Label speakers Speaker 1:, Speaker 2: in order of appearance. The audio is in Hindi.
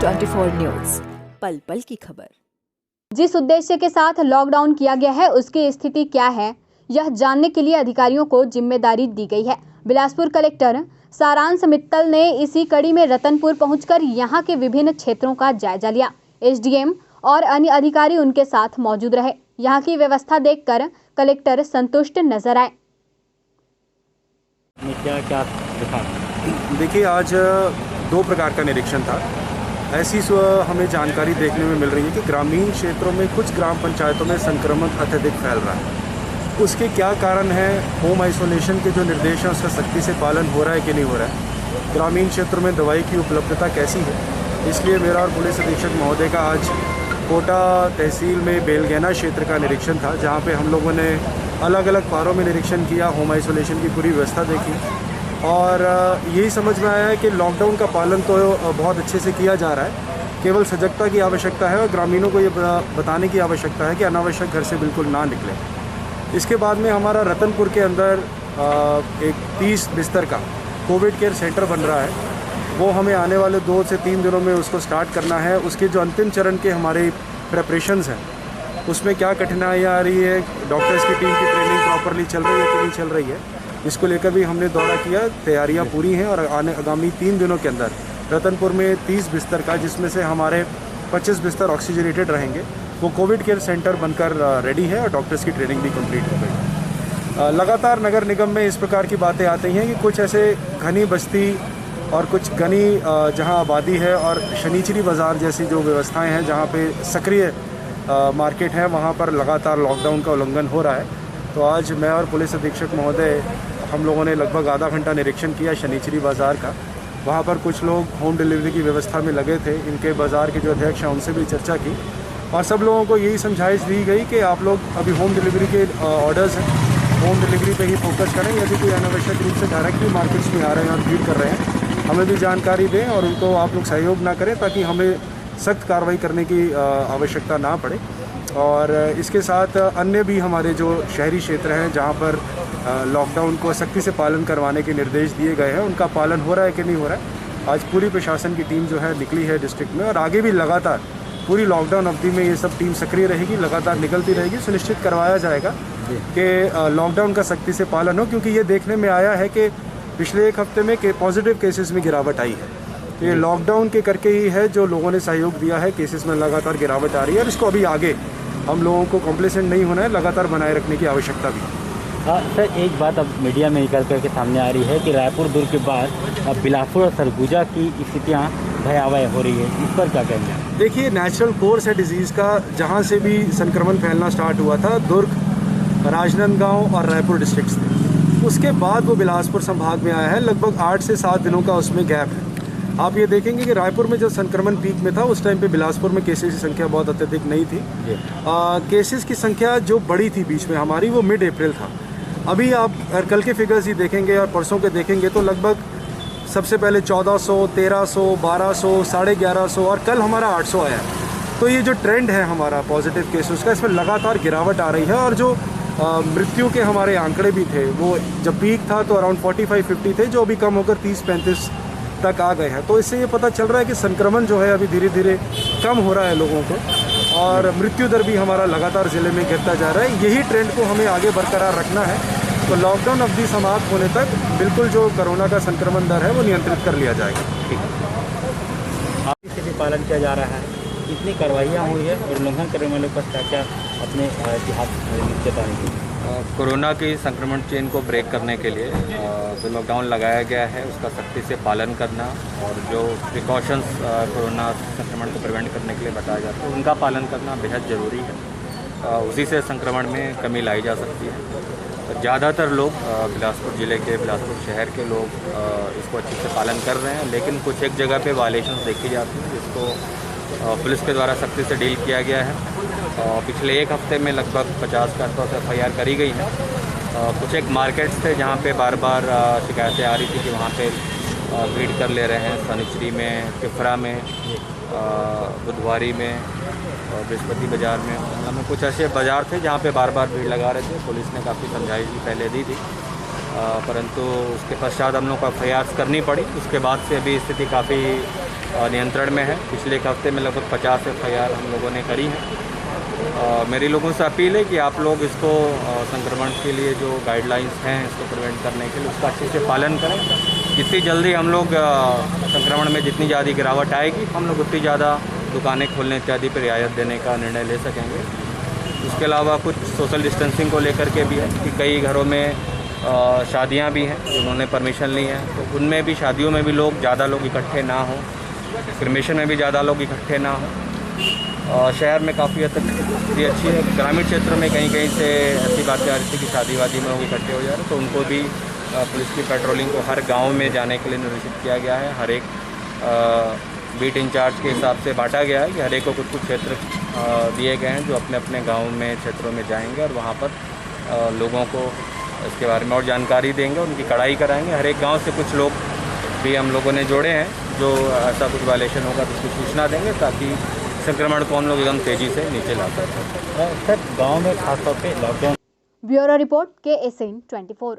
Speaker 1: 24 न्यूज, पल पल की खबर।
Speaker 2: जिस उद्देश्य के साथ लॉकडाउन किया गया है उसकी स्थिति क्या है, यह जानने के लिए अधिकारियों को जिम्मेदारी दी गई है। बिलासपुर कलेक्टर सारांश मित्तल ने इसी कड़ी में रतनपुर पहुंचकर यहां के विभिन्न क्षेत्रों का जायजा लिया। एसडीएम और अन्य अधिकारी उनके साथ मौजूद रहे। यहां की व्यवस्था देखकर कलेक्टर संतुष्ट नजर आए।
Speaker 3: क्या क्या दिखा?
Speaker 4: देखिए, आज दो प्रकार का निरीक्षण था। ऐसी हमें जानकारी देखने में मिल रही है कि ग्रामीण क्षेत्रों में कुछ ग्राम पंचायतों में संक्रमण अत्यधिक फैल रहा है। उसके क्या कारण है? होम आइसोलेशन के जो निर्देश हैं उसका सख्ती से पालन हो रहा है कि नहीं हो रहा है? ग्रामीण क्षेत्रों में दवाई की उपलब्धता कैसी है? इसलिए मेरा और पुलिस अधीक्षक महोदय का आज कोटा तहसील में बेलगैना क्षेत्र का निरीक्षण था, जहाँ पे हम लोगों ने अलग अलग पारों में निरीक्षण किया, होम आइसोलेशन की पूरी व्यवस्था देखी और यही समझ में आया है कि लॉकडाउन का पालन तो बहुत अच्छे से किया जा रहा है। केवल सजगता की आवश्यकता है और ग्रामीणों को ये बताने की आवश्यकता है कि अनावश्यक घर से बिल्कुल ना निकलें। इसके बाद में हमारा रतनपुर के अंदर एक 30 बिस्तर का कोविड केयर सेंटर बन रहा है। वो हमें आने वाले 2 से 3 दिनों में उसको स्टार्ट करना है। उसके जो अंतिम चरण के हमारे प्रेपरेशंस हैं उसमें क्या कठिनाइयाँ आ रही है, डॉक्टर्स की टीम की ट्रेनिंग प्रॉपरली चल रही है कि नहीं चल रही है, इसको लेकर भी हमने दौरा किया। तैयारियां पूरी हैं और आगामी 3 दिनों के अंदर रतनपुर में 30 बिस्तर का, जिसमें से हमारे 25 बिस्तर ऑक्सीजनेटेड रहेंगे, वो कोविड केयर सेंटर बनकर रेडी है और डॉक्टर्स की ट्रेनिंग भी कंप्लीट हो गई। लगातार नगर निगम में इस प्रकार की बातें आती हैं कि कुछ ऐसे घनी बस्ती और कुछ घनी जहां आबादी है और शनिचरी बाज़ार जैसी जो व्यवस्थाएं हैं, जहां पे सक्रिय मार्केट है, वहां पर लगातार लॉकडाउन का उल्लंघन हो रहा है। तो आज मैं और पुलिस अधीक्षक महोदय हम लोगों ने लगभग आधा घंटा निरीक्षण किया शनिचरी बाज़ार का। वहाँ पर कुछ लोग होम डिलीवरी की व्यवस्था में लगे थे। इनके बाज़ार के जो अध्यक्ष हैं उनसे भी चर्चा की और सब लोगों को यही समझाइश दी गई कि आप लोग अभी होम डिलीवरी के ऑर्डर्स हैं, होम डिलीवरी पे ही फोकस करें। यदि कोई अनावश्यक रूप से डायरेक्टली मार्केट्स में आ रहे हैं और भीड़ कर रहे हैं, हमें भी जानकारी दें और उनको आप लोग सहयोग ना करें, ताकि हमें सख्त कार्रवाई करने की आवश्यकता ना पड़े। और इसके साथ अन्य भी हमारे जो शहरी क्षेत्र हैं जहाँ पर लॉकडाउन को सख्ती से पालन करवाने के निर्देश दिए गए हैं, उनका पालन हो रहा है कि नहीं हो रहा है। आज पूरी प्रशासन की टीम जो है निकली है डिस्ट्रिक्ट में और आगे भी लगातार पूरी लॉकडाउन अवधि में ये सब टीम सक्रिय रहेगी, लगातार निकलती रहेगी। सुनिश्चित करवाया जाएगा कि लॉकडाउन का सख्ती से पालन हो, क्योंकि ये देखने में आया है कि पिछले 1 हफ्ते में पॉजिटिव केसेस में गिरावट आई है। ये लॉकडाउन के करके ही है, जो लोगों ने सहयोग दिया है, केसेस में लगातार गिरावट आ रही है और इसको अभी आगे हम लोगों को कॉम्प्लेसेंट नहीं होना है, लगातार बनाए रखने की आवश्यकता भी है।
Speaker 3: सर, एक बात अब मीडिया में निकल करके सामने आ रही है कि रायपुर दुर्ग के बाद अब बिलासपुर और सरगुजा की स्थितियाँ भयावह हो रही है, इस पर क्या कहेंगे?
Speaker 4: देखिए, नेचुरल कोर्स है डिजीज़ का। जहाँ से भी संक्रमण फैलना स्टार्ट हुआ था, दुर्ग, राजनांदगांव और रायपुर डिस्ट्रिक्ट्स थे। उसके बाद वो बिलासपुर संभाग में आया है। लगभग 8 से 7 दिनों का उसमें गैप है। आप ये देखेंगे कि रायपुर में जब संक्रमण पीक में था उस टाइम पे बिलासपुर में केसेस की संख्या बहुत अत्यधिक नहीं थी। केसेस की संख्या जो बड़ी थी बीच में हमारी, वो मिड अप्रैल था। अभी आप कल के फिगर्स ही देखेंगे और परसों के देखेंगे तो लगभग सबसे पहले 1400, 1300, 1200, 1150 और कल हमारा 800 आया है। तो ये जो ट्रेंड है हमारा पॉजिटिव केसेस का, इसमें लगातार गिरावट आ रही है। और जो मृत्यु के हमारे आंकड़े भी थे, वो जब पीक था तो अराउंड 45-50 थे, जो अभी कम होकर 30-35 तक आ गए हैं। तो इससे ये पता चल रहा है कि संक्रमण जो है अभी धीरे धीरे कम हो रहा है लोगों को, और मृत्यु दर भी हमारा लगातार ज़िले में गिरता जा रहा है। यही ट्रेंड को हमें आगे बरकरार रखना है। तो लॉकडाउन अवधि समाप्त होने तक बिल्कुल जो कोरोना का संक्रमण दर है वो नियंत्रित कर लिया जाएगा।
Speaker 3: ठीक है, आपसे भी पालन किया जा रहा है, कितनी कार्रवाइयाँ हुई है और उल्लंघन करने वालों पर क्या क्या अपने इतिहास चेतावनी?
Speaker 5: कोरोना की संक्रमण चेन को ब्रेक करने के लिए जो लॉकडाउन लगाया गया है उसका सख्ती से पालन करना और जो प्रिकॉशंस कोरोना संक्रमण को प्रिवेंट करने के लिए बताया जाता है उनका पालन करना बेहद ज़रूरी है। उसी से संक्रमण में कमी लाई जा सकती है। ज़्यादातर लोग बिलासपुर ज़िले के, बिलासपुर शहर के लोग इसको अच्छे से पालन कर रहे हैं, लेकिन कुछ एक जगह पे वायलेशंस देखी जाती हैं जिसको पुलिस के द्वारा सख्ती से डील किया गया है। पिछले 1 हफ्ते में लगभग 50 के आसपास FIR करी गई हैं। कुछ एक मार्केट्स थे जहाँ पे बार बार शिकायतें आ रही थी कि वहाँ पे भीड़ कर ले रहे हैं। सनिचरी में, पिपरा में, बुधवारी में और बृहस्पति बाज़ार में कुछ ऐसे बाज़ार थे जहाँ पे बार बार भीड़ लगा रहे थे। पुलिस ने काफ़ी समझाइश भी पहले दी थी। परंतु उसके पश्चात हम लोग को FIR करनी पड़ी। उसके बाद से अभी स्थिति काफ़ी नियंत्रण में है। पिछले एक हफ्ते में लगभग 50 FIR हम लोगों ने करी है। मेरी लोगों से अपील है कि आप लोग इसको संक्रमण के लिए जो गाइडलाइंस हैं इसको प्रिवेंट करने के लिए उसका अच्छे से पालन करें। जितनी जल्दी हम लोग संक्रमण में जितनी ज़्यादा गिरावट आएगी हम लोग उतनी ज़्यादा दुकानें खोलने इत्यादि पर रियायत देने का निर्णय ले सकेंगे। उसके अलावा कुछ सोशल डिस्टेंसिंग को लेकर के भी है कि कई घरों में शादियां भी हैं, उन्होंने परमिशन ली है, तो उनमें भी शादियों में भी लोग ज़्यादा लोग इकट्ठे ना हों, क्रिमेशन में भी ज़्यादा लोग इकट्ठे ना हों। शहर में काफ़ी हद तक स्थिति अच्छी है। ग्रामीण क्षेत्र में कहीं कहीं से ऐसी बातें आ रही थी कि शादी वादी में लोग इकट्ठे हो जा रहे हैं, तो उनको भी पुलिस की पेट्रोलिंग को हर गाँव में जाने के लिए निर्देशित किया गया है। हर एक बीट इंचार्ज के हिसाब से बांटा गया है कि हर एक को कुछ क्षेत्र दिए गए हैं जो अपने अपने गाँव में क्षेत्रों में जाएंगे और वहाँ पर लोगों को इसके बारे में और जानकारी देंगे, उनकी कड़ाई कराएंगे। हर एक गांव से कुछ लोग भी हम लोगों ने जोड़े हैं जो ऐसा कुछ वायलेशन होगा तो उसकी सूचना देंगे ताकि संक्रमण को हम लोग एकदम तेज़ी से नीचे ला सकें।
Speaker 3: सर गाँव में खासतौर पे लॉकडाउन।
Speaker 2: Bureau report KSN 24।